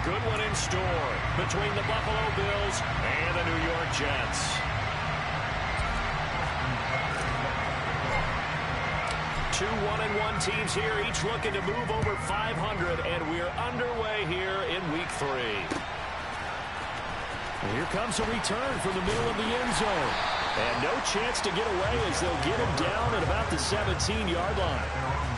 good one in store between the Buffalo Bills and the New York Jets. Two 1-1 teams here, each looking to move over 500, and we're underway here in Week 3. Here comes a return from the middle of the end zone. And no chance to get away as they'll get him down at about the 17-yard line.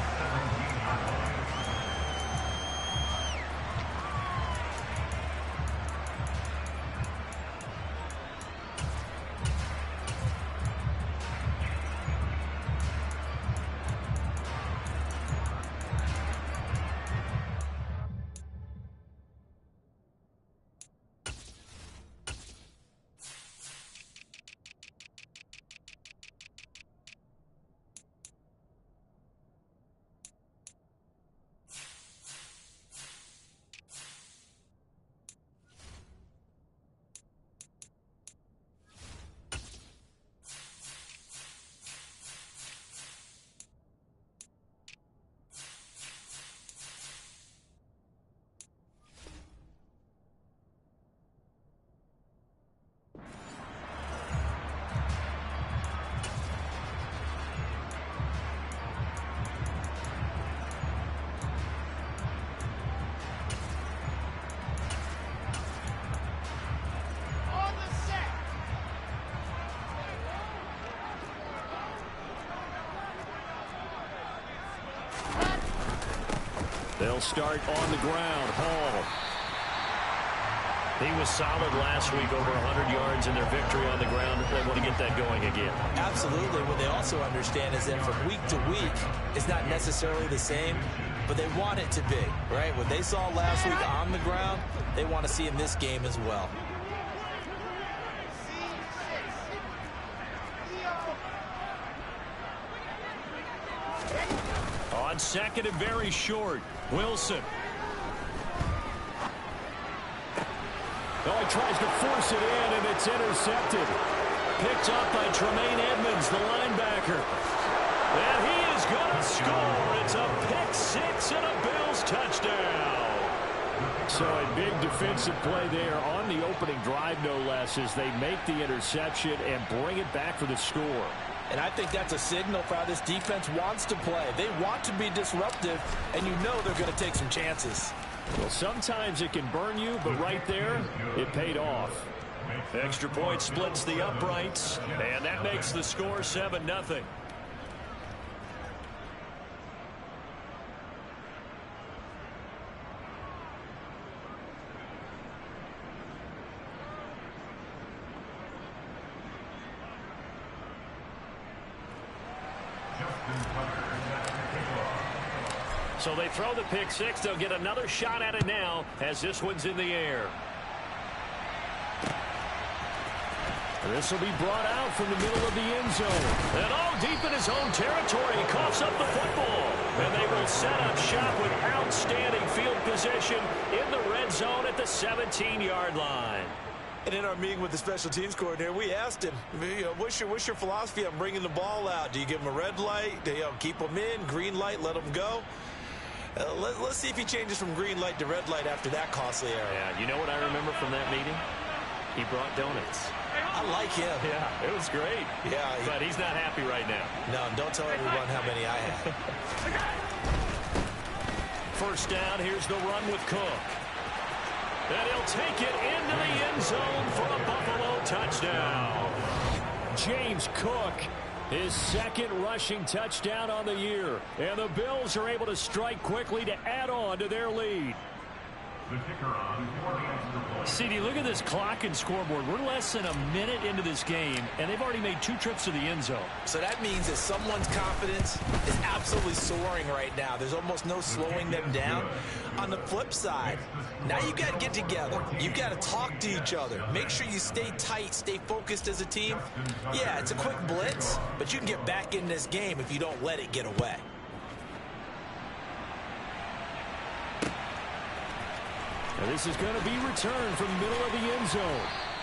They'll start on the ground. Hall. He was solid last week, over 100 yards in their victory on the ground. They want to get that going again. Absolutely. What they also understand is that from week to week, it's not necessarily the same, but they want it to be, right? What they saw last week on the ground, they want to see in this game as well. On second and very short, Wilson. Oh, he tries to force it in, and it's intercepted. Picked up by Tremaine Edmonds, the linebacker. And he is going to score. It's a pick six and a Bills touchdown. So a big defensive play there on the opening drive, no less, as they make the interception and bring it back for the score. And I think that's a signal for how this defense wants to play. They want to be disruptive, and you know they're going to take some chances. Well, sometimes it can burn you, but right there, it paid off. Extra point splits the uprights, and that makes the score 7-0. So they throw the pick six. They'll get another shot at it now as this one's in the air. This will be brought out from the middle of the end zone. And deep in his own territory, he coughs up the football. And they will set up shop with outstanding field position in the red zone at the 17-yard line. And in our meeting with the special teams coordinator, we asked him, what's your philosophy on bringing the ball out? Do you give him a red light? Do you keep them in? Green light, let them go? Let's see if he changes from green light to red light after that costly error. Yeah, you know what I remember from that meeting? He brought donuts. I like him. Yeah, it was great. Yeah, but he's not happy right now. No, don't tell everyone how many I have. First down, here's the run with Cook. And he'll take it into the end zone for a Buffalo touchdown. James Cook, his second rushing touchdown on the year. And the Bills are able to strike quickly to add on to their lead. CD, look at this clock and scoreboard. We're less than a minute into this game, and they've already made 2 trips to the end zone. So that means that someone's confidence is absolutely soaring right now. There's almost no slowing them down. On the flip side, now you got to get together. You got to talk to each other. Make sure you stay tight, stay focused as a team. Yeah, it's a quick blitz, but you can get back in this game if you don't let it get away. Now this is going to be returned from the middle of the end zone.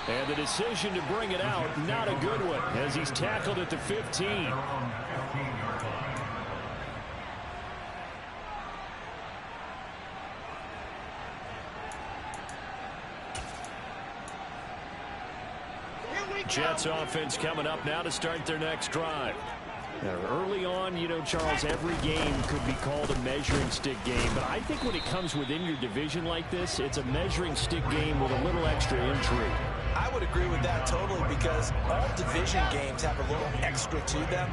And the decision to bring it out, not a good one, as he's tackled at the 15. Jets offense coming up now to start their next drive. Now, early on, you know, Charles, every game could be called a measuring stick game. But I think when it comes within your division like this, it's a measuring stick game with a little extra intrigue. I would agree with that totally because all division games have a little extra to them.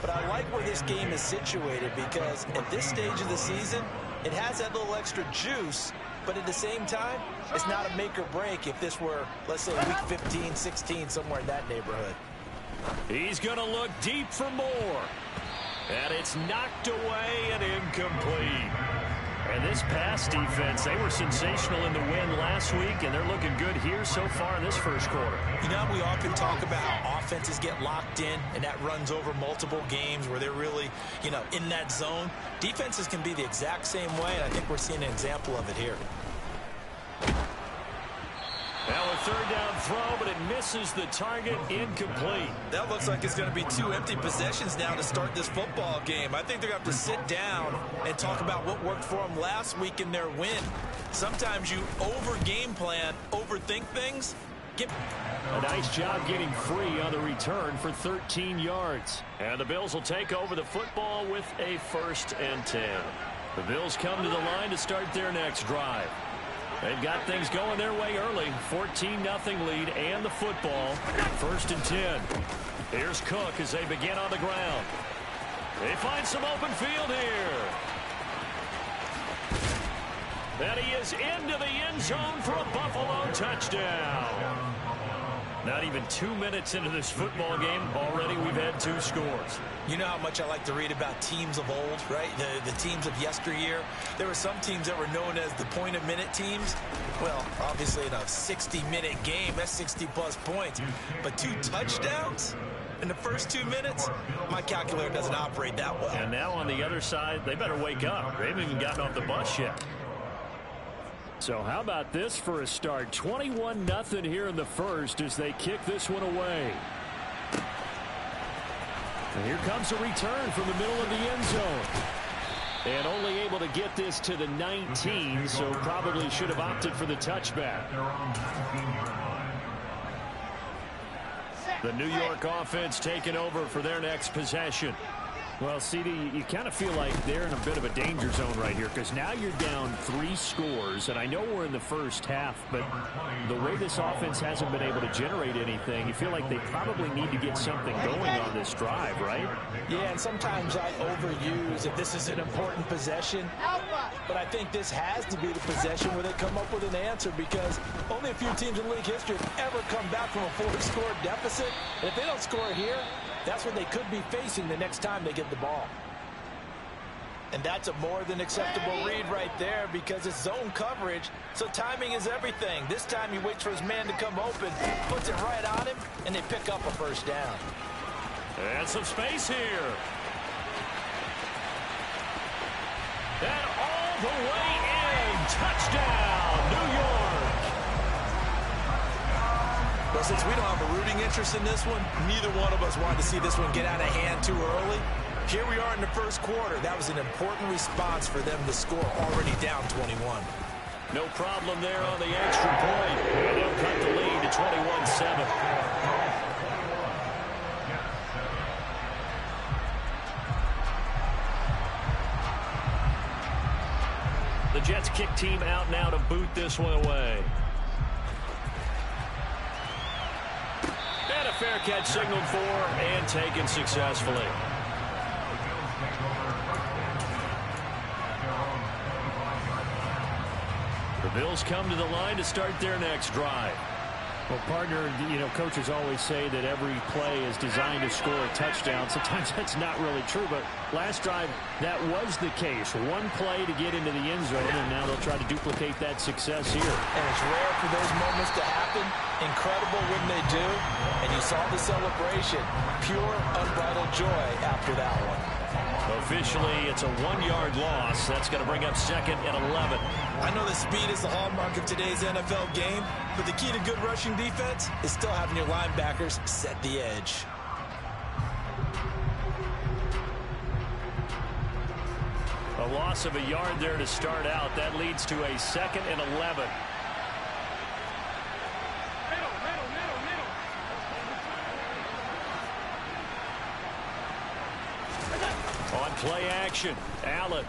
But I like where this game is situated because at this stage of the season, it has that little extra juice. But at the same time, it's not a make or break if this were, let's say, week 15, 16, somewhere in that neighborhood. He's going to look deep for more. And it's knocked away and incomplete. And this pass defense, they were sensational in the win last week, and they're looking good here so far in this first quarter. You know, we often talk about how offenses get locked in, and that runs over multiple games where they're really, you know, in that zone. Defenses can be the exact same way, and I think we're seeing an example of it here. Now a third down throw, but it misses the target, incomplete. That looks like it's going to be 2 empty possessions now to start this football game. I think they're going to have to sit down and talk about what worked for them last week in their win. Sometimes you over-game plan, overthink things. A nice job getting free on the return for 13 yards. And the Bills will take over the football with a 1st and 10. The Bills come to the line to start their next drive. They've got things going their way early. 14-0 lead and the football. 1st and 10. Here's Cook as they begin on the ground. They find some open field here. And he is into the end zone for a Buffalo touchdown. Not even 2 minutes into this football game, already we've had 2 scores. You know how much I like to read about teams of old, right? The teams of yesteryear. There were some teams that were known as the point-a-minute teams. Well, obviously in a 60-minute game, that's 60-plus points. But 2 touchdowns in the first 2 minutes? My calculator doesn't operate that well. And now on the other side, they better wake up. They haven't even gotten off the bus yet. So how about this for a start? 21-0 here in the first as they kick this one away. And here comes a return from the middle of the end zone. And only able to get this to the 19, so probably should have opted for the touchback. The New York offense taking over for their next possession. Well, CD, you kind of feel like they're in a bit of a danger zone right here because now you're down 3 scores, and I know we're in the first half, but the way this offense hasn't been able to generate anything, you feel like they probably need to get something going on this drive, right? Yeah, and sometimes I overuse if this is an important possession, but I think this has to be the possession where they come up with an answer because only a few teams in league history have ever come back from a 4-score deficit, and if they don't score here, that's what they could be facing the next time they get the ball. And that's a more than acceptable read right there because it's zone coverage, so timing is everything. This time he waits for his man to come open, puts it right on him, and they pick up a 1st down. And some space here. And all the way in. Touchdown, New York. Well, since we don't have a rooting interest in this one, neither one of us wanted to see this one get out of hand too early. Here we are in the first quarter. That was an important response for them to score already down 21. No problem there on the extra point. And they'll cut the lead to 21-7. The Jets kick team out now to boot this one away. And a fair catch signaled for and taken successfully. The Bills come to the line to start their next drive. Well, partner, you know, coaches always say that every play is designed to score a touchdown. Sometimes that's not really true, but last drive, that was the case. One play to get into the end zone, and now they'll try to duplicate that success here. And it's rare for those moments to happen. Incredible when they do. And you saw the celebration. Pure, unbridled joy after that one. Officially, it's a 1-yard loss. That's going to bring up 2nd and 11. I know that speed is the hallmark of today's NFL game, but the key to good rushing defense is still having your linebackers set the edge. A loss of a yard there to start out. That leads to a 2nd and 11. Play action. Allen.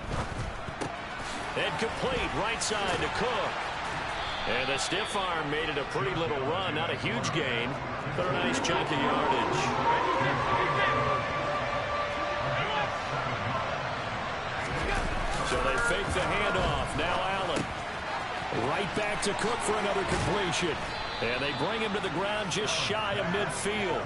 And complete. Right side to Cook. And the stiff arm made it a pretty little run. Not a huge gain, but a nice chunk of yardage. So they fake the handoff. Now Allen. Right back to Cook for another completion. And they bring him to the ground just shy of midfield.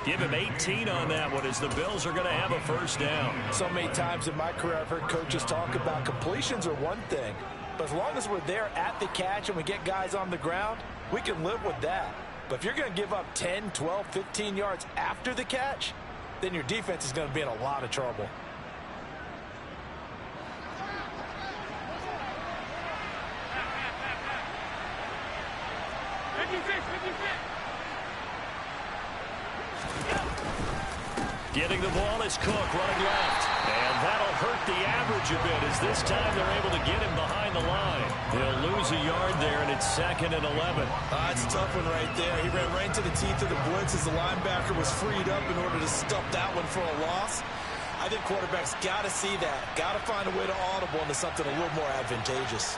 Give him 18 on that one as the Bills are going to have a first down. So many times in my career I've heard coaches talk about completions are one thing. But as long as we're there at the catch and we get guys on the ground, we can live with that. But if you're going to give up 10, 12, 15 yards after the catch, then your defense is going to be in a lot of trouble. Getting the ball is Cook running left. And that'll hurt the average a bit as this time they're able to get him behind the line. They'll lose a yard there, and it's 2nd and 11. That's a tough one right there. He ran right into the teeth of the blitz as the linebacker was freed up in order to stop that one for a loss. I think quarterbacks got to see that. Got to find a way to audible into something a little more advantageous.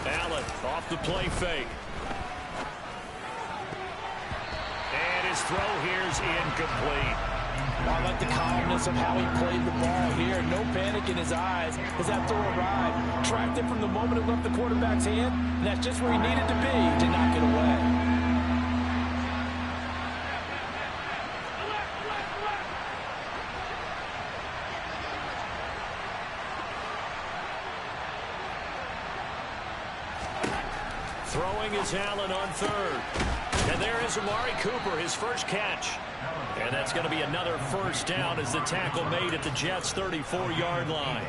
Allen off the play fake. And his throw here is incomplete. I like the calmness of how he played the ball here. No panic in his eyes as that throw arrived. Tracked it from the moment it left the quarterback's hand, and that's just where he needed to be to knock it away. Throwing is Allen on third. And there is Amari Cooper, his first catch. And that's going to be another first down as the tackle made at the Jets' 34-yard line.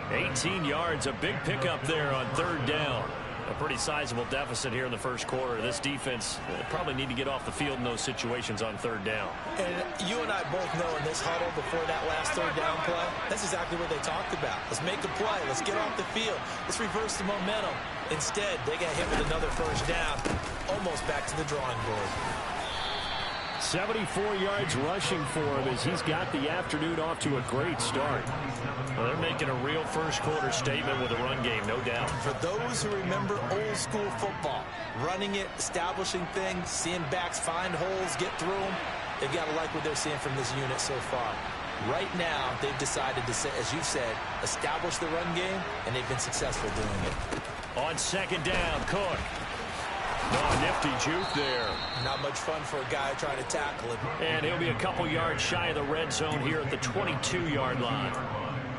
18 yards, a big pickup there on third down. A pretty sizable deficit here in the first quarter. This defense probably need to get off the field in those situations on third down. And you and I both know in this huddle before that last third down play, that's exactly what they talked about. Let's make a play. Let's get off the field. Let's reverse the momentum. Instead, they got hit with another first down, almost back to the drawing board. 74 yards rushing for him as he's got the afternoon off to a great start. Well, they're making a real first quarter statement with a run game, no doubt. For those who remember old school football, running it, establishing things, seeing backs find holes, get through them, they've got to like what they're seeing from this unit so far. Right now, they've decided to, as you said, establish the run game, and they've been successful doing it. On second down, Cook. Oh, nifty juke there. Not much fun for a guy trying to tackle him. And he'll be a couple yards shy of the red zone here at the 22-yard line.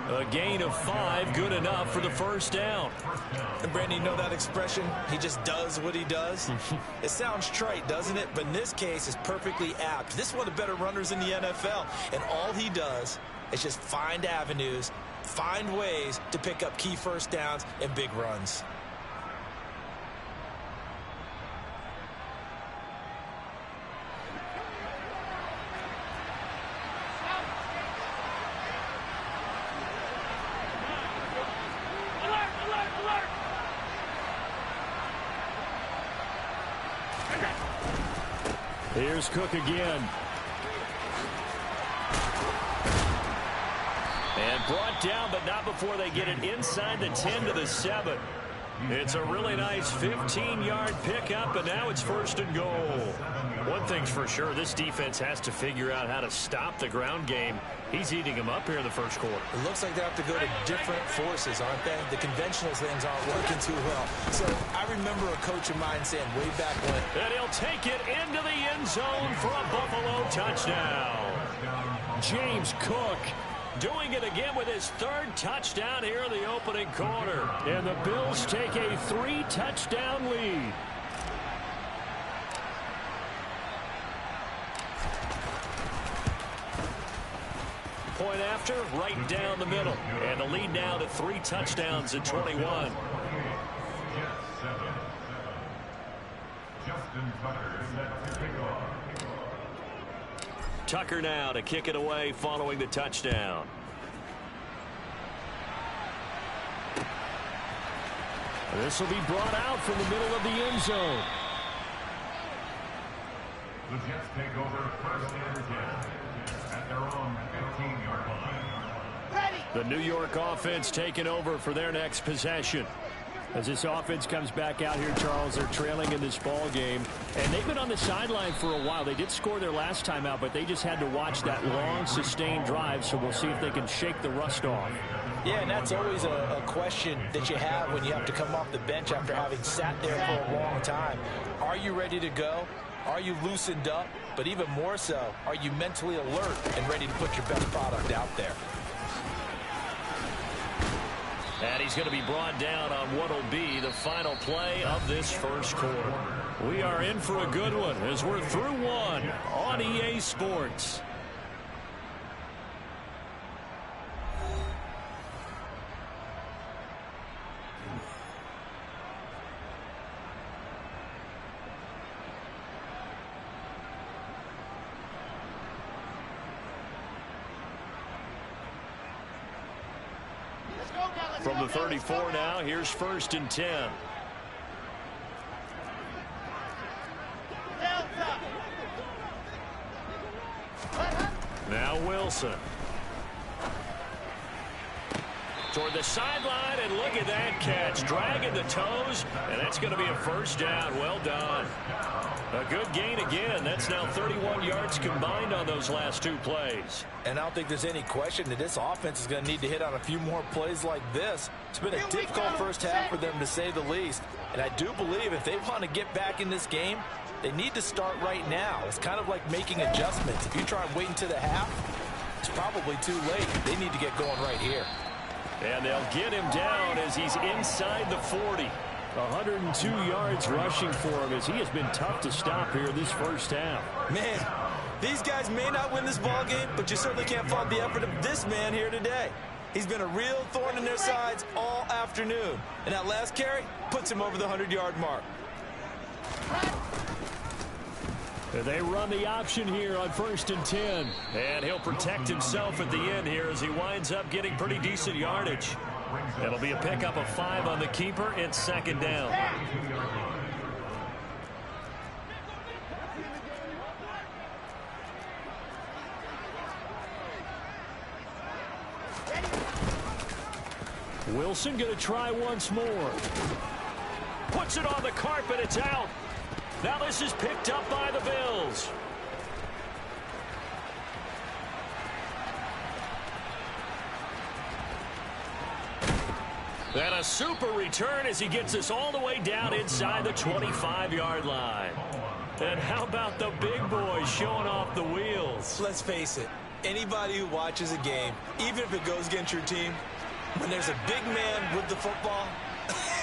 A gain of 5, good enough for the first down. And Brandon, you know that expression? He just does what he does? It sounds trite, doesn't it? But in this case, it's perfectly apt. This is one of the better runners in the NFL. And all he does is just find avenues, find ways to pick up key first downs and big runs. Here's Cook again. And brought down, but not before they get it inside the 10 to the 7. It's a really nice 15-yard pickup, and now it's 1st and goal. One thing's for sure, this defense has to figure out how to stop the ground game. He's eating them up here in the first quarter. It looks like they have to go to different forces, aren't they? The conventional things aren't working too well. So I remember a coach of mine saying way back when. And he'll take it into the end zone for a Buffalo touchdown. James Cook doing it again with his 3rd touchdown here in the opening quarter. And the Bills take a 3-touchdown lead. Point after, right down the middle. And the lead now to 3 touchdowns at 21. Tucker now to kick it away following the touchdown. This will be brought out from the middle of the end zone. The Jets take over first and 10 at their own 15-yard line. The New York offense taking over for their next possession. As this offense comes back out here, Charles, they're trailing in this ball game. And they've been on the sideline for a while. They did score their last time out, but they just had to watch that long, sustained drive. So we'll see if they can shake the rust off. Yeah, and that's always a question that you have when you have to come off the bench after having sat there for a long time. Are you ready to go? Are you loosened up? But even more so, are you mentally alert and ready to put your best product out there? And he's going to be brought down on what will be the final play of this first quarter. We are in for a good one as we're through one on EA Sports. From the 34 now, here's first and 10. Now Wilson. Toward the sideline, and look at that catch. Dragging the toes, and that's going to be a first down. Well done. A good gain again. That's now 31 yards combined on those last two plays. And I don't think there's any question that this offense is going to need to hit on a few more plays like this. It's been a difficult first half for them, to say the least. And I do believe if they want to get back in this game, they need to start right now. It's kind of like making adjustments. If you try and wait until the half, it's probably too late. They need to get going right here. And they'll get him down as he's inside the 40. 102 yards rushing for him as he has been tough to stop here this first half. Man, these guys may not win this ball game, but you certainly can't fault the effort of this man here today. He's been a real thorn in their sides all afternoon. And that last carry puts him over the 100-yard mark. They run the option here on first and 10. And he'll protect himself at the end here as he winds up getting pretty decent yardage. It'll be a pickup of 5 on the keeper. It's second down. Wilson going to try once more. Puts it on the carpet. It's out. Now this is picked up by the Bills. And a super return as he gets us all the way down inside the 25-yard line. And how about the big boys showing off the wheels? Let's face it, anybody who watches a game, even if it goes against your team, when there's a big man with the football,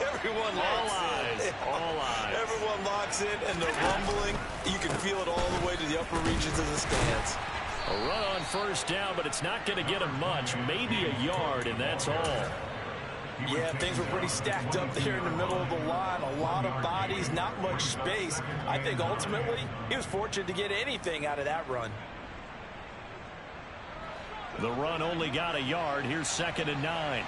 everyone locks in. All eyes. Everyone locks in, and the rumbling, you can feel it all the way to the upper regions of the stands. A run on first down, but it's not going to get him much. Maybe a yard, and that's all. Yeah, things were pretty stacked up there in the middle of the line. A lot of bodies, not much space. I think ultimately he was fortunate to get anything out of that run. The run only got a yard. Here's second and 9.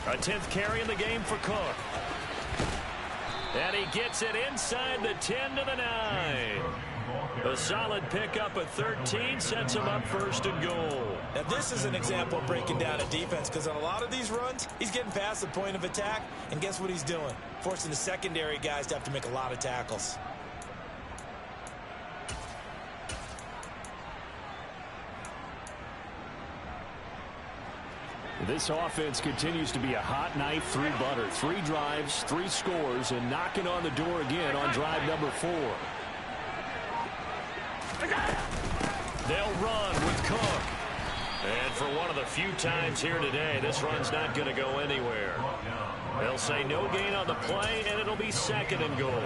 A 10th carry in the game for Cook. And he gets it inside the 10 to the 9. A solid pickup at 13 sets him up first and goal. Now this is an example of breaking down a defense, because on a lot of these runs, he's getting past the point of attack, and guess what he's doing? Forcing the secondary guys to have to make a lot of tackles. This offense continues to be a hot knife through butter. 3 drives, 3 scores, and knocking on the door again on drive number 4. They'll run with Cook. And for one of the few times here today, this run's not going to go anywhere. They'll say no gain on the play, and it'll be second and goal.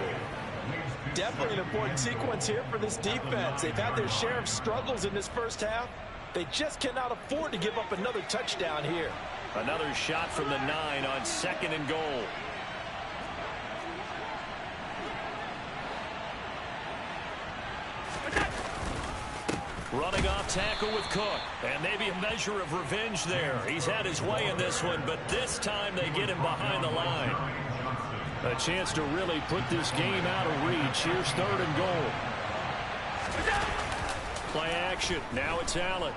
Definitely an important sequence here for this defense. They've had their share of struggles in this first half. They just cannot afford to give up another touchdown here. Another shot from the 9 on 2nd and goal. Running off tackle with Cook. And maybe a measure of revenge there. He's had his way in this one, but this time they get him behind the line. A chance to really put this game out of reach. Here's 3rd and goal. Play action. Now it's Allen.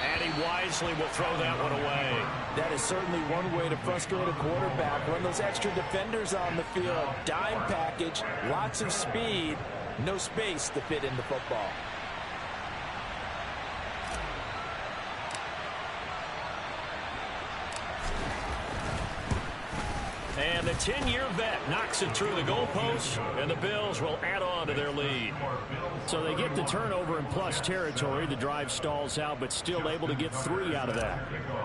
And he wisely will throw that one away. That is certainly one way to frustrate a quarterback. Run those extra defenders on the field. Dime package, lots of speed, no space to fit in the football. And the 10-year vet knocks it through the goalpost, and the Bills will add on to their lead. So they get the turnover in plus territory. The drive stalls out, but still able to get 3 out of that.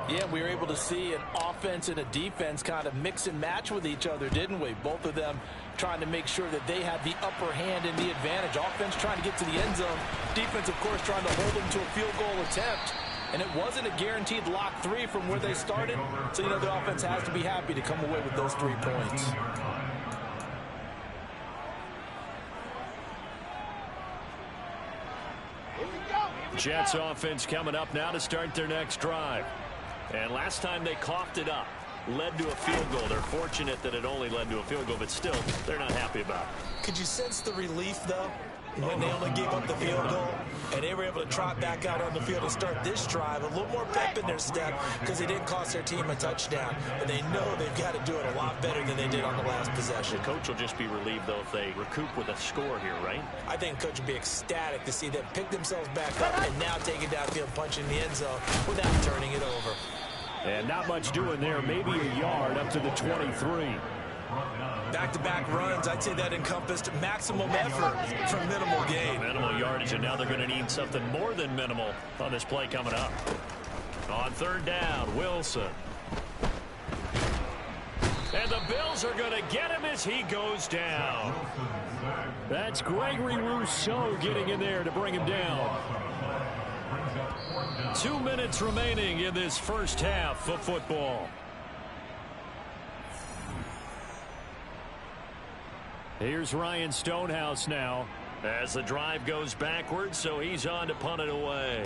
Yeah, we were able to see an offense and a defense kind of mix and match with each other, didn't we? Both of them trying to make sure that they had the upper hand and the advantage. Offense trying to get to the end zone. Defense, of course, trying to hold them to a field goal attempt. And it wasn't a guaranteed lock 3 from where they started. So, you know, the offense has to be happy to come away with those 3 points. Jets offense coming up now to start their next drive. And last time they coughed it up, led to a field goal. They're fortunate that it only led to a field goal, but still, they're not happy about it. Could you sense the relief, though? When they only gave up the field goal, and they were able to trot back out on the field and start this drive. A little more pep in their step because they didn't cost their team a touchdown. But they know they've got to do it a lot better than they did on the last possession. The coach will just be relieved, though, if they recoup with a score here, right? I think coach will be ecstatic to see them pick themselves back up and now take it downfield, punch in the end zone without turning it over. And not much doing there. Maybe a yard up to the 23. Back-to-back runs, I'd say that encompassed maximum effort for minimal gain. Minimal yardage, and now they're going to need something more than minimal on this play coming up. On 3rd down, Wilson. And the Bills are going to get him as he goes down. That's Gregory Rousseau getting in there to bring him down. 2 minutes remaining in this first half of football. Here's Ryan Stonehouse now as the drive goes backwards, so he's on to punt it away.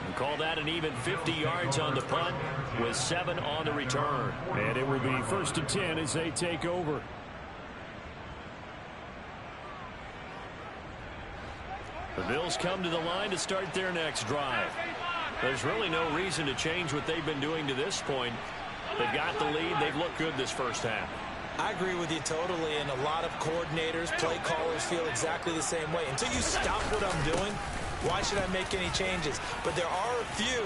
And call that an even 50 yards on the punt with 7 on the return. And it will be 1st and 10 as they take over. The Bills come to the line to start their next drive. There's really no reason to change what they've been doing to this point. They've got the lead. They've looked good this first half. I agree with you totally, and a lot of coordinators, play callers feel exactly the same way. Until you stop what I'm doing, why should I make any changes? But there are a few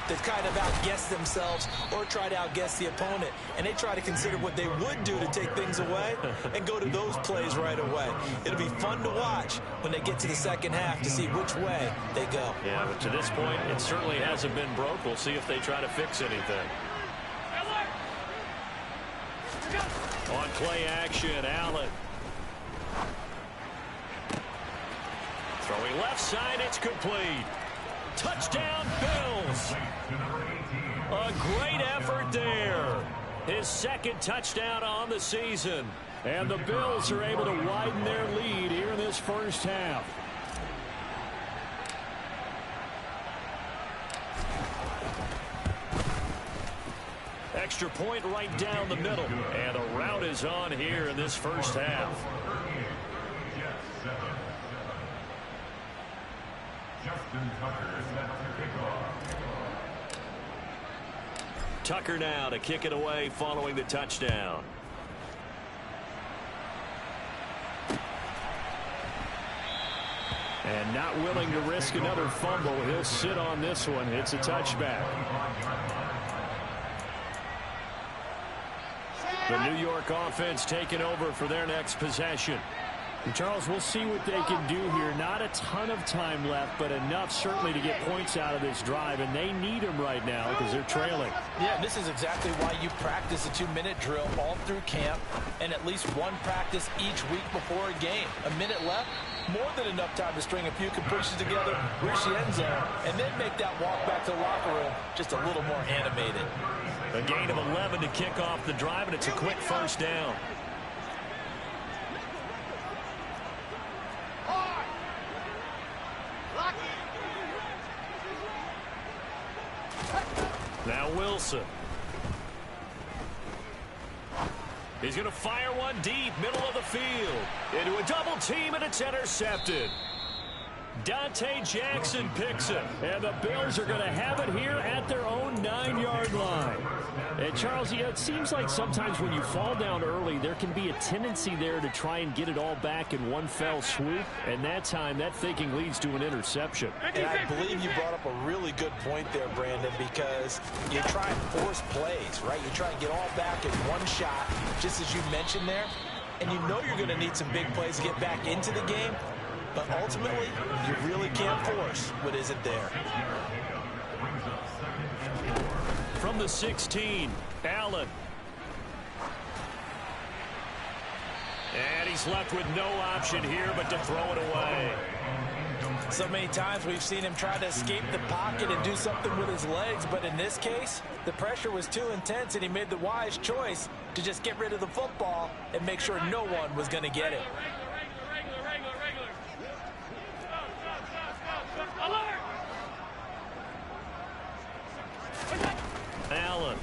that kind of outguess themselves or try to outguess the opponent, and they try to consider what they would do to take things away and go to those plays right away. It'll be fun to watch when they get to the second half to see which way they go. Yeah, but to this point, it certainly hasn't been broke. We'll see if they try to fix anything. On play action, Allen. Throwing left side, it's complete. Touchdown, Bills. A great effort there. His 2nd touchdown on the season. And the Bills are able to widen their lead here in this first half. Extra point right down the middle. And the route is on here in this first half. Tucker now to kick it away following the touchdown. And not willing to risk another fumble. He'll sit on this one. It's a touchback. The New York offense taking over for their next possession. And Charles, we'll see what they can do here. Not a ton of time left, but enough certainly to get points out of this drive, and they need them right now because they're trailing. Yeah, this is exactly why you practice a 2-minute drill all through camp and at least one practice each week before a game. A minute left, more than enough time to string a few completions together, reach the end zone, and then make that walk back to the locker room just a little more animated. A gain of 11 to kick off the drive, and it's a quick first down. Now Wilson. He's going to fire one deep, middle of the field. Into a double team, and it's intercepted. Dante Jackson picks it, and the Bills are going to have it here at their own 9-yard line. And Charles, it seems like sometimes when you fall down early, there can be a tendency there to try and get it all back in one fell swoop, and that time that thinking leads to an interception. And I believe you brought up a really good point there, Brandon, because you try and force plays, right? You try and get all back in one shot, just as you mentioned there, and you know you're going to need some big plays to get back into the game. But ultimately, you really can't force what isn't there. From the 16, Allen. And he's left with no option here but to throw it away. So many times we've seen him try to escape the pocket and do something with his legs, but in this case, the pressure was too intense and he made the wise choice to just get rid of the football and make sure no one was going to get it. Allen.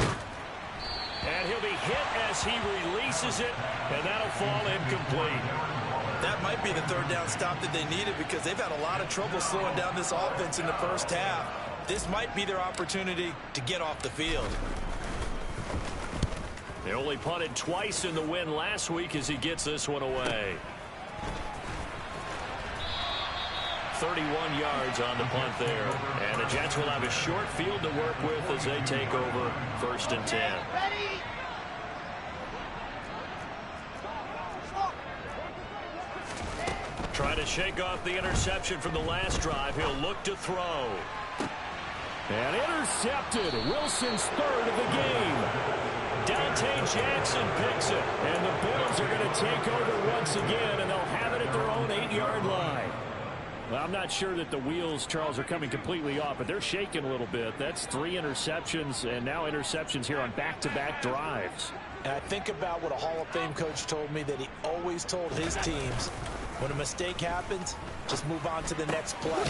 And he'll be hit as he releases it, and that'll fall incomplete. That might be the third down stop that they needed because they've had a lot of trouble slowing down this offense in the first half. This might be their opportunity to get off the field. They only punted twice in the win last week as he gets this one away. 31 yards on the punt there. And the Jets will have a short field to work with as they take over 1st and 10. Trying to shake off the interception from the last drive. He'll look to throw. And intercepted. Wilson's third of the game. Dante Jackson picks it. And the Bills are going to take over once again, and they'll have it at their own 8-yard line. Well, I'm not sure that the wheels, Charles, are coming completely off, but they're shaking a little bit. That's 3 interceptions, and now interceptions here on back-to-back drives. And I think about what a Hall of Fame coach told me that he always told his teams, when a mistake happens, just move on to the next play.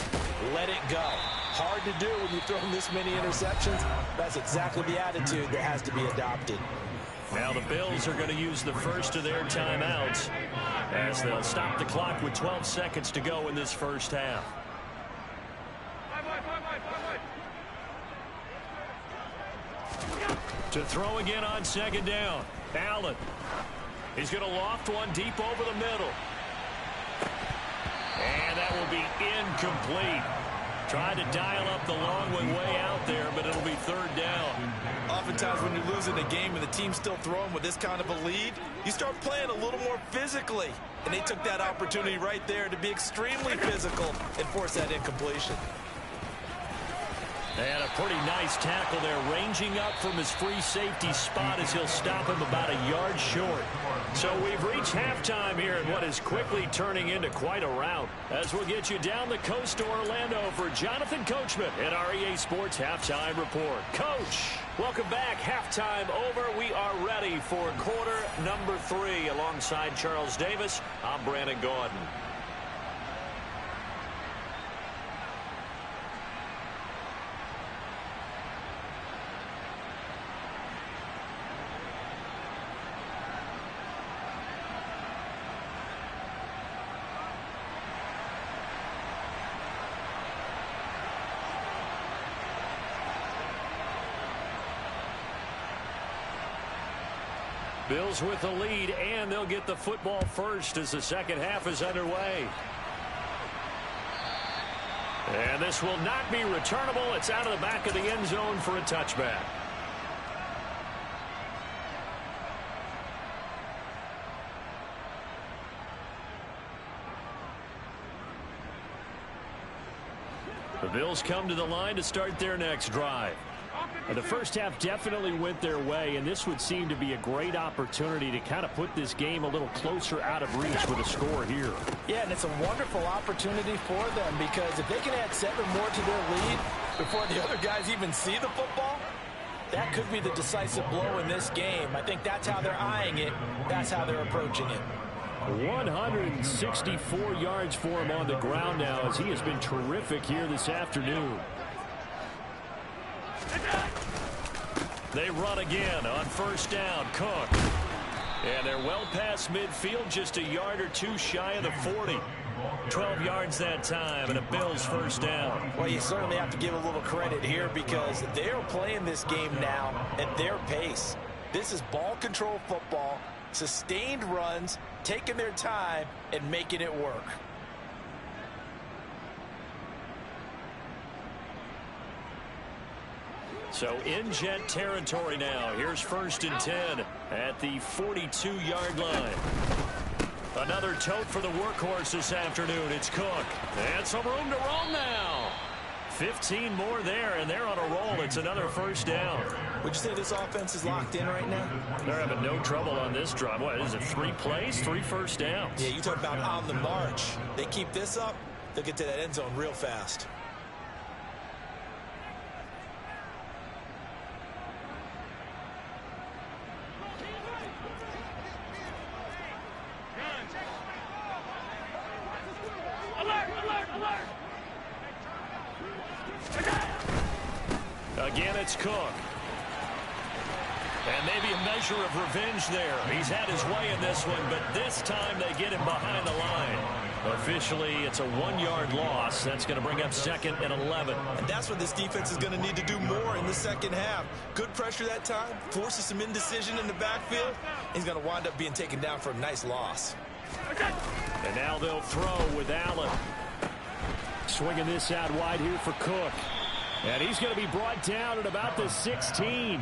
Let it go. Hard to do when you throw this many interceptions. That's exactly the attitude that has to be adopted. Now the Bills are going to use the first of their timeouts as they'll stop the clock with 12 seconds to go in this first half. To throw again on 2nd down. Allen. He's going to loft one deep over the middle. And that will be incomplete. Tried to dial up the long one way out there, but it'll be 3rd down. Oftentimes when you're losing a game and the team's still throwing with this kind of a lead, you start playing a little more physically. And they took that opportunity right there to be extremely physical and force that incompletion. And a pretty nice tackle there, ranging up from his free safety spot as he'll stop him about a yard short. So we've reached halftime here in what is quickly turning into quite a rout. As we'll get you down the coast to Orlando for Jonathan Coachman at our EA Sports Halftime Report. Coach, welcome back. Halftime over. We are ready for quarter number 3. Alongside Charles Davis, I'm Brandon Gordon. Bills with the lead, and they'll get the football first as the second half is underway. And this will not be returnable. It's out of the back of the end zone for a touchback. The Bills come to the line to start their next drive. The first half definitely went their way, and this would seem to be a great opportunity to kind of put this game a little closer out of reach with a score here. Yeah, and it's a wonderful opportunity for them, because if they can add 7 more to their lead before the other guys even see the football, that could be the decisive blow in this game. I think that's how they're eyeing it. That's how they're approaching it. 164 yards for him on the ground now, as he has been terrific here this afternoon. They run again on first down. Cook. And they're well past midfield, just a yard or two shy of the 40. 12 yards that time, and a Bills first down. Well, you certainly have to give a little credit here, because they're playing this game now at their pace. This is ball control football, sustained runs, taking their time and making it work. So in Jet territory now. Here's 1st and 10 at the 42-yard line. Another tote for the workhorse this afternoon. It's Cook. And some room to roam now. 15 more there, and they're on a roll. It's another first down. Would you say this offense is locked in right now? They're having no trouble on this drive. What is it, 3 plays, 3 first downs? Yeah, you talk about on the march. They keep this up, they'll get to that end zone real fast. Again, it's Cook. And maybe a measure of revenge there. He's had his way in this one, but this time they get him behind the line. Officially, it's a 1-yard loss. That's going to bring up 2nd and 11. And that's what this defense is going to need to do more in the second half. Good pressure that time, forces some indecision in the backfield. He's going to wind up being taken down for a nice loss. And now they'll throw with Allen. Swinging this out wide here for Cook. And he's going to be brought down at about the 16.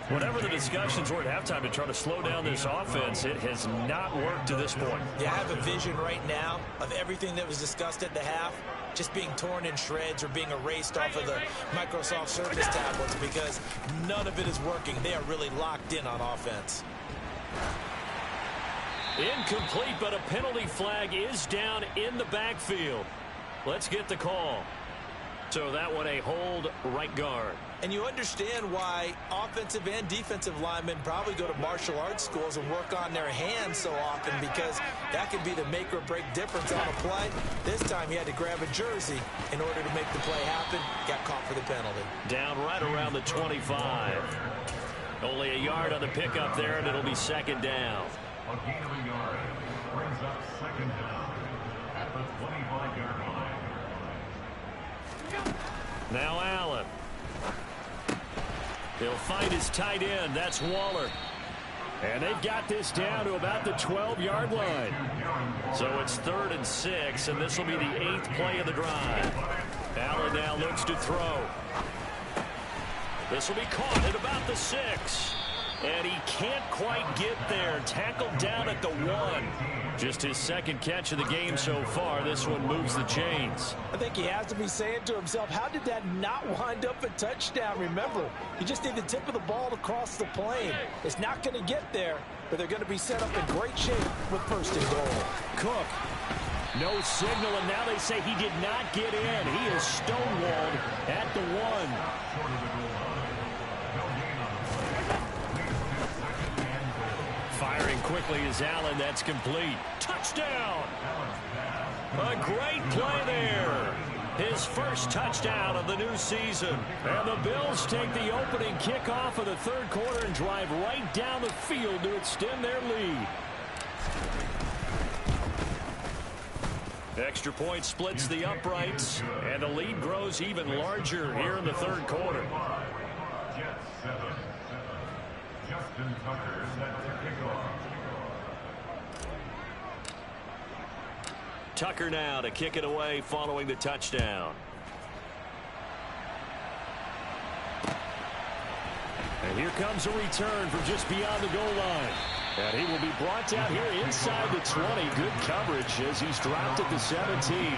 Whatever the discussions were at halftime to try to slow down this offense, it has not worked to this point. Yeah, I have a vision right now of everything that was discussed at the half just being torn in shreds or being erased off of the Microsoft Surface tablets, because none of it is working. They are really locked in on offense. Incomplete, but a penalty flag is down in the backfield. Let's get the call. So that one, a hold, right guard. And you understand why offensive and defensive linemen probably go to martial arts schools and work on their hands so often, because that could be the make or break difference on a play. This time he had to grab a jersey in order to make the play happen. Got caught for the penalty. Down right around the 25. Only a yard on the pickup there, and it'll be 2nd down. A gain of a yard brings up 2nd down at the 25-yard line. Now Allen. He'll find his tight end. That's Waller. And they've got this down to about the 12-yard line. So it's 3rd and 6, and this will be the 8th play of the drive. Allen now looks to throw. This will be caught at about the 6. And he can't quite get there. Tackled down at the 1. Just his 2nd catch of the game so far. This one moves the chains. I think he has to be saying to himself, how did that not wind up a touchdown? Remember, you just need the tip of the ball to cross the plane. It's not going to get there, but they're going to be set up in great shape with 1st and goal. Cook. No signal, and now they say he did not get in. He is stonewalled at the 1. Firing quickly is Allen. That's complete. Touchdown! A great play there. His first touchdown of the new season. And the Bills take the opening kickoff of the 3rd quarter and drive right down the field to extend their lead. Extra point splits the uprights, and the lead grows even larger here in the 3rd quarter. Jets 7. Justin Tucker set to kick off. Tucker now to kick it away following the touchdown. And here comes a return from just beyond the goal line. And he will be brought down here inside the 20. Good coverage as he's dropped at the 17.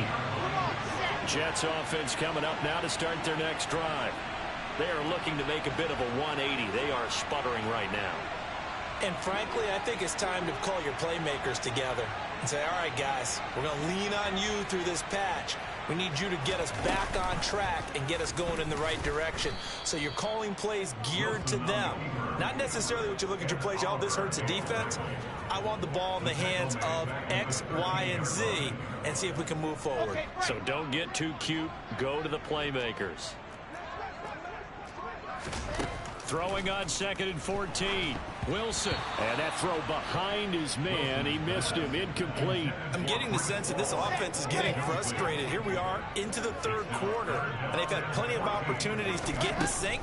Jets offense coming up now to start their next drive. They are looking to make a bit of a 180. They are sputtering right now. And frankly, I think it's time to call your playmakers together and say, all right, guys, we're going to lean on you through this patch. We need you to get us back on track and get us going in the right direction. So you're calling plays geared to them. Not necessarily what you look at your plays, oh, this hurts the defense. I want the ball in the hands of X, Y, and Z and see if we can move forward. So don't get too cute. Go to the playmakers. Throwing on 2nd and 14. Wilson. And that throw behind his man. He missed him. Incomplete. I'm getting the sense that this offense is getting frustrated. Here we are into the third quarter, and they've had plenty of opportunities to get in sync.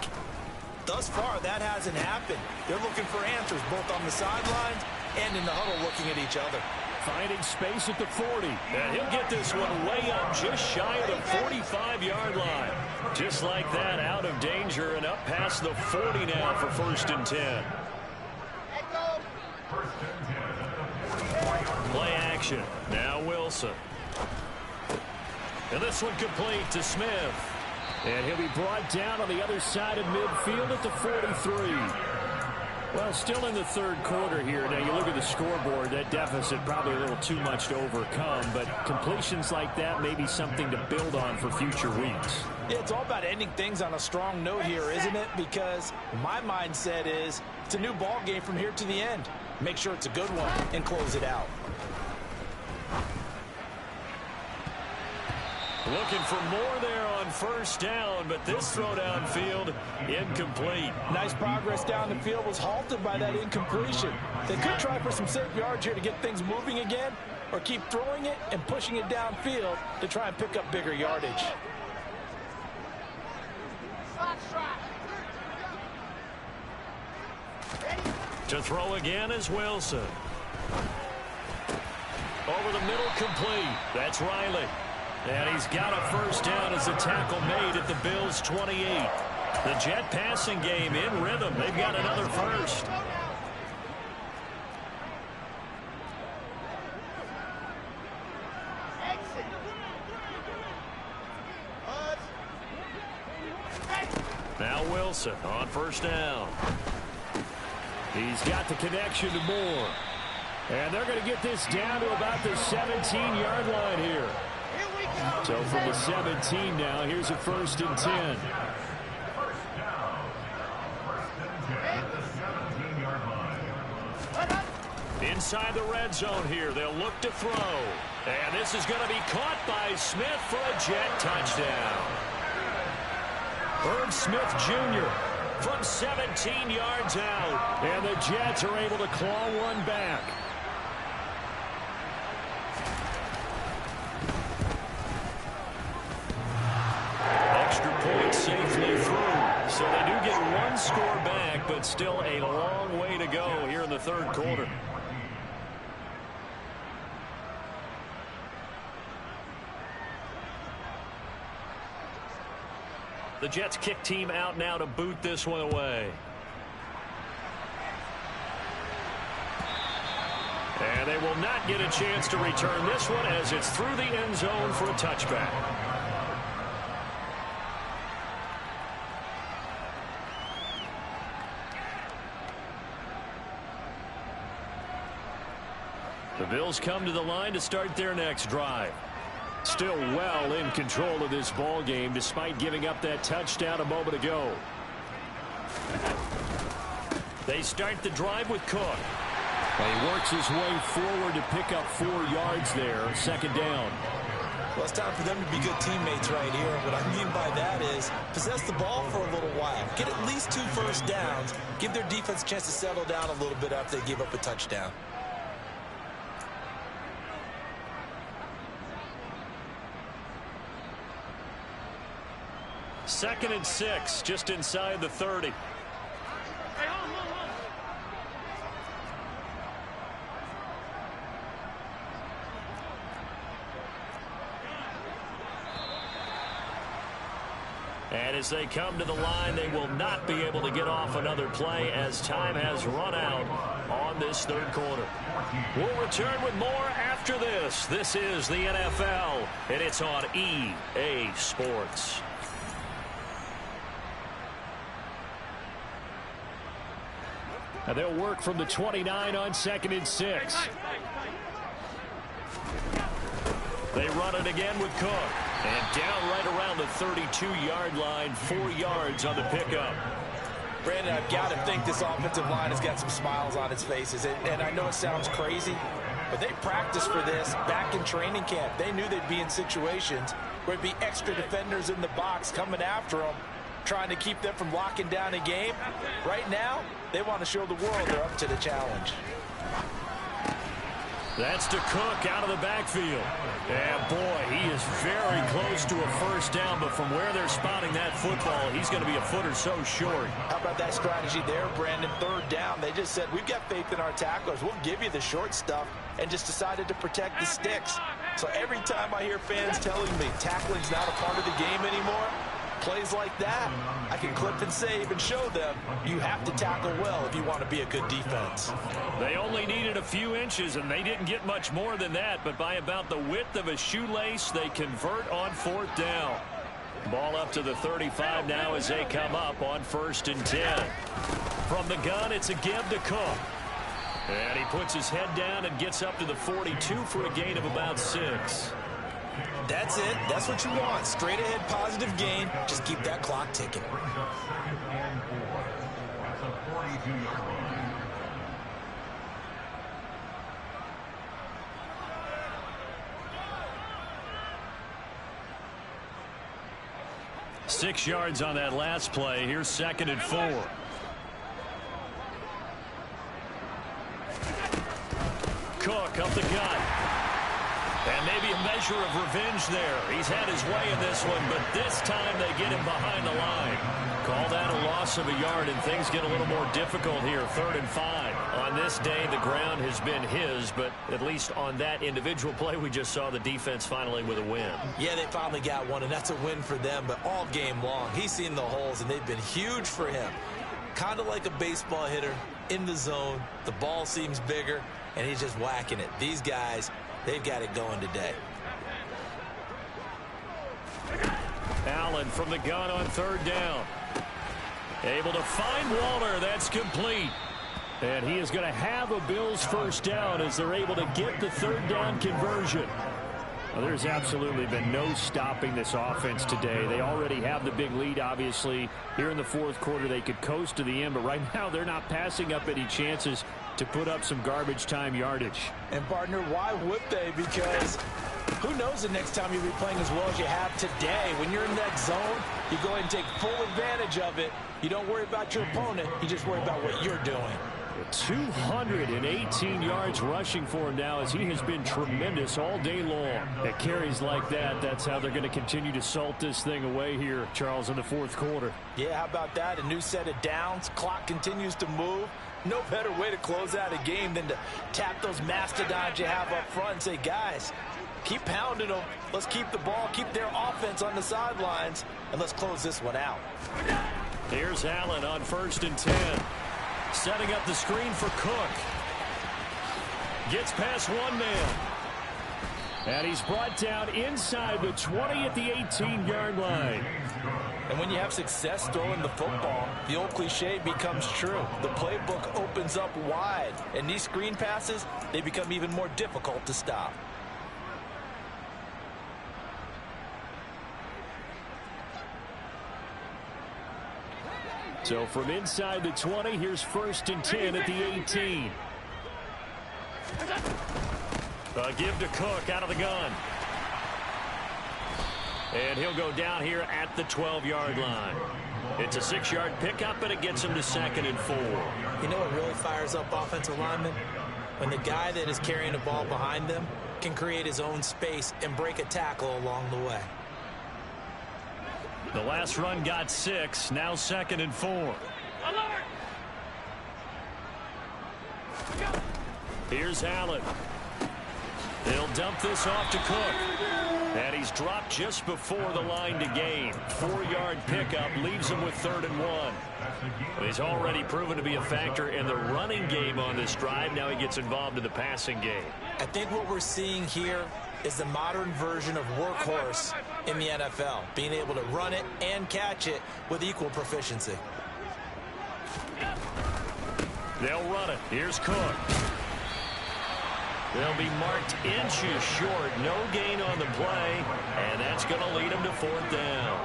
Thus far, that hasn't happened. They're looking for answers both on the sidelines and in the huddle looking at each other. Finding space at the 40. And he'll get this one way up just shy of the 45-yard line. Just like that, out of danger and up past the 40 now for 1st and 10. Play action. Now Wilson. And this one complete to Smith. And he'll be brought down on the other side of midfield at the 43. Well, still in the third quarter here. Now, you look at the scoreboard, that deficit probably a little too much to overcome, but completions like that may be something to build on for future weeks. Yeah, it's all about ending things on a strong note here, isn't it? Because my mindset is it's a new ball game from here to the end. Make sure it's a good one and close it out. Looking for more there on 1st down, but this throw downfield incomplete. Nice progress down the field was halted by that incompletion. They could try for some safe yards here to get things moving again, or keep throwing it and pushing it downfield to try and pick up bigger yardage. To throw again is Wilson. Over the middle, complete. That's Riley. And he's got a 1st down as a tackle made at the Bills' 28. The Jet passing game in rhythm. They've got another 1st. Now Wilson on 1st down. He's got the connection to Moore. And they're going to get this down to about the 17-yard line here. So from the 17 now, here's a 1st and 10. Inside the red zone here, they'll look to throw. And this is going to be caught by Smith for a Jet touchdown. Herb Smith Jr. from 17 yards out. And the Jets are able to claw one back. Extra point safely through. So they do get one score back, but still a long way to go here in the third quarter. The Jets kick team out now to boot this one away. And they will not get a chance to return this one as it's through the end zone for a touchback. The Bills come to the line to start their next drive. Still well in control of this ball game despite giving up that touchdown a moment ago. They start the drive with Cook. And he works his way forward to pick up 4 yards there, 2nd down. Well, it's time for them to be good teammates right here. What I mean by that is possess the ball for a little while. Get at least 2 first downs. Give their defense a chance to settle down a little bit after they give up a touchdown. Second and 6, just inside the 30. And as they come to the line, they will not be able to get off another play as time has run out on this third quarter. We'll return with more after after this. This is the NFL, and it's on EA Sports. And they'll work from the 29 on 2nd and 6. They run it again with Cook. And down right around the 32-yard line, 4 yards on the pickup. Brandon, I've got to think this offensive line has got some smiles on its faces. And I know it sounds crazy, but they practiced for this back in training camp. They knew they'd be in situations where it'd be extra defenders in the box coming after them, trying to keep them from locking down a game. Right now, they want to show the world they're up to the challenge. That's to Cook out of the backfield. And boy, he is very close to a first down, but from where they're spotting that football, he's going to be a foot or so short. How about that strategy there, Brandon? 3rd down, they just said, we've got faith in our tacklers. We'll give you the short stuff, and just decided to protect the sticks. So every time I hear fans telling me tackling's not a part of the game anymore, plays like that, I can clip and save and show them you have to tackle well if you want to be a good defense. They only needed a few inches, and they didn't get much more than that, but by about the width of a shoelace, they convert on 4th down. Ball up to the 35 now as they come up on 1st and 10. From the gun, it's a give to Cook. And he puts his head down and gets up to the 42 for a gain of about 6. That's it. That's what you want. Straight ahead positive gain. Just keep that clock ticking. That's a 42-yard line. Six yards on that last play. Here's 2nd and 4. Cook up the gut. And maybe a measure of revenge there. He's had his way in this one, but this time they get him behind the line. Call that a loss of a yard, and things get a little more difficult here. 3rd and 5. On this day, the ground has been his, but at least on that individual play, we just saw the defense finally with a win. Yeah, they finally got one, and that's a win for them, but all game long, he's seen the holes, and they've been huge for him. Kind of like a baseball hitter in the zone. The ball seems bigger, and he's just whacking it. These guys, they've got it going today. Allen from the gun on 3rd down. Able to find Waller. That's complete. And he is going to have a Bills first down as they're able to get the 3rd down conversion. Well, there's absolutely been no stopping this offense today. They already have the big lead, obviously. Here in the 4th quarter, they could coast to the end, but right now they're not passing up any chances to put up some garbage time yardage. And, partner, why would they? Because who knows the next time you'll be playing as well as you have today. When you're in that zone, you go ahead and take full advantage of it. You don't worry about your opponent. You just worry about what you're doing. 218 yards rushing for him now as he has been tremendous all day long. At carries like that, that's how they're going to continue to salt this thing away here, Charles, in the 4th quarter. Yeah, how about that? A new set of downs. Clock continues to move. No better way to close out a game than to tap those mastodons you have up front and say, guys, keep pounding them. Let's keep the ball, keep their offense on the sidelines, and let's close this one out. Here's Allen on 1st and 10. Setting up the screen for Cook. Gets past one man. And he's brought down inside the 20 at the 18-yard line. And when you have success throwing the football, the old cliche becomes true. The playbook opens up wide. And these screen passes, they become even more difficult to stop. So from inside the 20, here's 1st and 10 at the 18. A give to Cook out of the gun. And he'll go down here at the 12-yard line. It's a 6-yard pickup, and it gets him to 2nd and 4. You know what really fires up offensive linemen? When the guy that is carrying the ball behind them can create his own space and break a tackle along the way. The last run got 6, now 2nd and 4. Here's Allen. They'll dump this off to Cook. And he's dropped just before the line to gain. 4-yard pickup leaves him with 3rd and 1. He's already proven to be a factor in the running game on this drive. Now he gets involved in the passing game. I think what we're seeing here is the modern version of workhorse in the NFL, being able to run it and catch it with equal proficiency. They'll run it. Here's Cook. They'll be marked inches short. No gain on the play, and that's going to lead them to 4th down.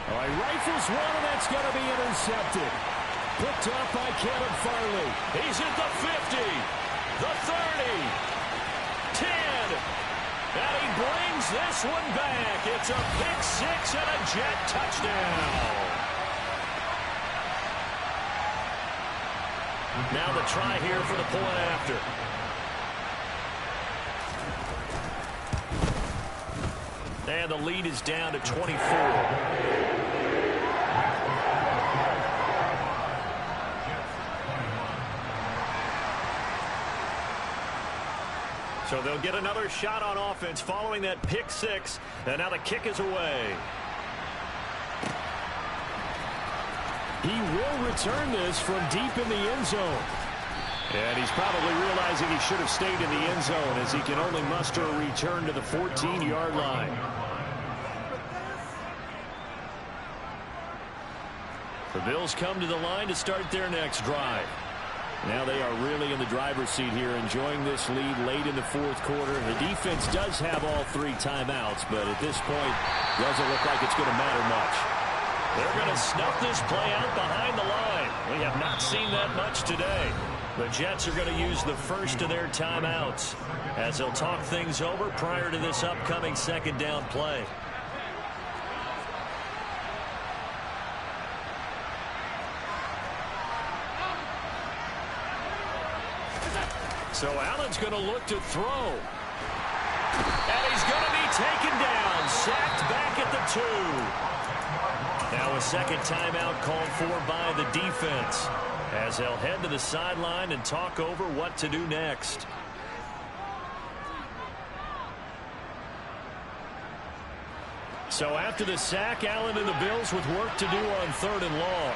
All right, rifles one, and that's going to be intercepted. Picked up by Caleb Farley. He's at the 50, the 30, 10, and he brings this one back. It's a pick 6 and a Jet touchdown. Now the try here for the point after. And the lead is down to 24. So they'll get another shot on offense following that pick 6. And now the kick is away. He will return this from deep in the end zone. And he's probably realizing he should have stayed in the end zone as he can only muster a return to the 14-yard line. The Bills come to the line to start their next drive. Now they are really in the driver's seat here, enjoying this lead late in the 4th quarter. The defense does have all 3 timeouts, but at this point, doesn't look like it's going to matter much. They're going to snuff this play out behind the line. We have not seen that much today. The Jets are going to use the first of their timeouts as they'll talk things over prior to this upcoming 2nd down play. So Allen's going to look to throw. And he's going to be taken down, sacked back at the 2. Now a 2nd timeout called for by the defense as they'll head to the sideline and talk over what to do next. So after the sack, Allen and the Bills with work to do on 3rd and long.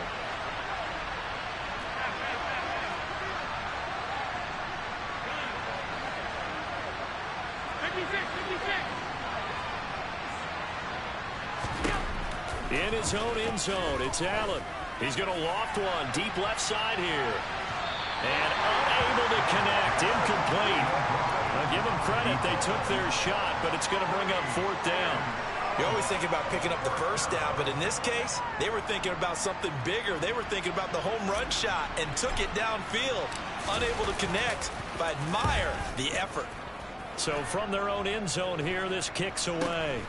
In his own end zone, it's Allen. He's going to loft one deep left side here. And unable to connect, incomplete. I'll give them credit, they took their shot, but it's going to bring up 4th down. You always think about picking up the first down, but in this case, they were thinking about something bigger. They were thinking about the home run shot and took it downfield. Unable to connect, but admire the effort. So from their own end zone here, this kicks away.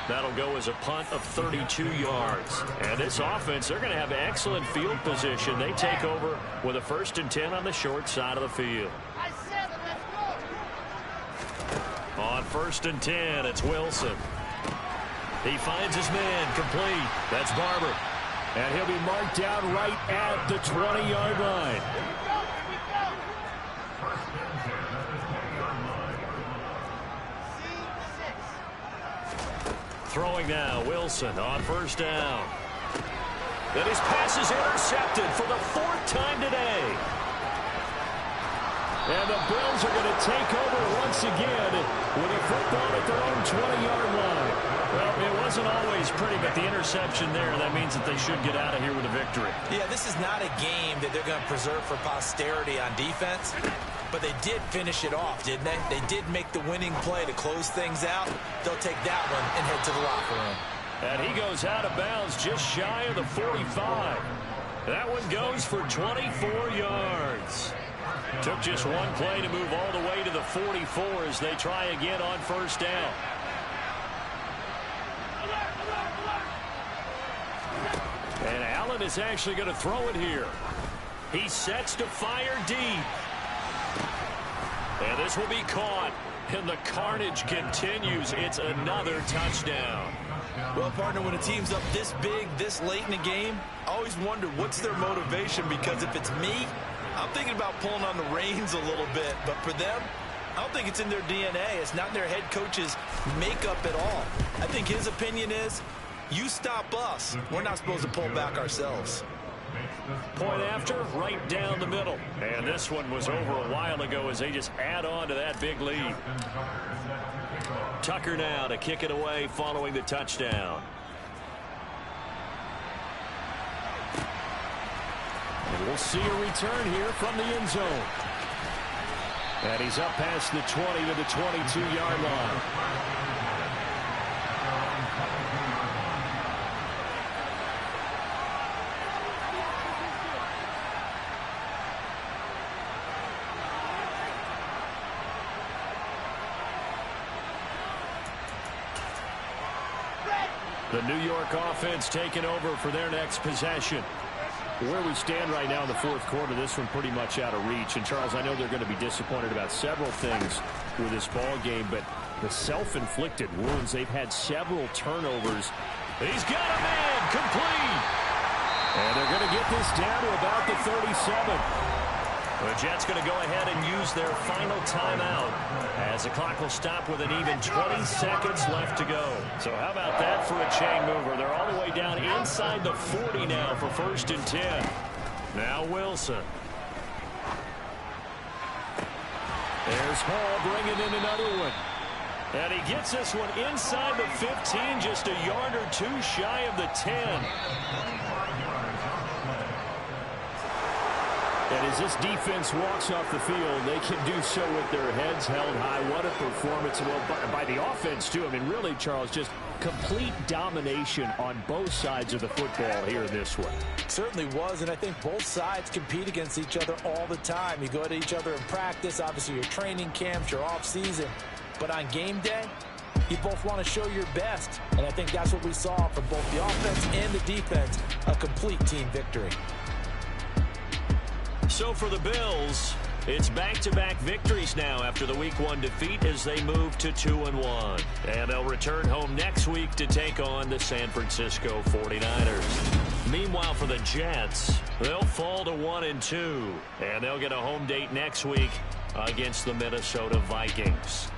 That'll go as a punt of 32 yards. And this offense, they're going to have excellent field position. They take over with a 1st and 10 on the short side of the field. On 1st and 10, it's Wilson. He finds his man, complete. That's Barber. And he'll be marked down right at the 20-yard line. Throwing now, Wilson on 1st down. And his pass is intercepted for the 4th time today. And the Bills are going to take over once again with a football at their own 20-yard line. Well, it wasn't always pretty, but the interception there, that means that they should get out of here with a victory. Yeah, this is not a game that they're going to preserve for posterity on defense. But they did finish it off, didn't they? They did make the winning play to close things out. They'll take that one and head to the locker room. And he goes out of bounds just shy of the 45. That one goes for 24 yards. Took just one play to move all the way to the 44 as they try again on 1st down. And Allen is actually going to throw it here. He sets to fire deep. And this will be caught. And the carnage continues. It's another touchdown. Well, partner, when a team's up this big, this late in the game, I always wonder what's their motivation, because if it's me, I'm thinking about pulling on the reins a little bit, but for them, I don't think it's in their DNA. It's not in their head coach's makeup at all. I think his opinion is, you stop us. We're not supposed to pull back ourselves. Point after, right down the middle. And this one was over a while ago as they just add on to that big lead. Tucker now to kick it away following the touchdown. And we'll see a return here from the end zone. And he's up past the 20 to the 22-yard line. The New York offense taking over for their next possession. Where we stand right now in the fourth quarter, this one pretty much out of reach. And, Charles, I know they're going to be disappointed about several things with this ball game, but the self-inflicted wounds, they've had several turnovers. He's got a man complete. And they're going to get this down to about the 37. The Jets going to go ahead and use their final timeout as the clock will stop with an even 20 seconds left to go. So how about that for a chain mover? They're all the way down inside the 40 now for 1st and 10. Now Wilson. There's Hall bringing in another one. And he gets this one inside the 15, just a yard or two shy of the 10. And as this defense walks off the field, they can do so with their heads held high. What a performance. Well, by the offense, too. I mean, really, Charles, just complete domination on both sides of the football here in this one. Certainly was, and I think both sides compete against each other all the time. You go to each other in practice, obviously your training camps, your off-season. But on game day, you both want to show your best. And I think that's what we saw from both the offense and the defense, a complete team victory. So for the Bills, it's back-to-back victories now after the Week 1 defeat as they move to 2-1. And they'll return home next week to take on the San Francisco 49ers. Meanwhile, for the Jets, they'll fall to 1-2. And they'll get a home date next week against the Minnesota Vikings.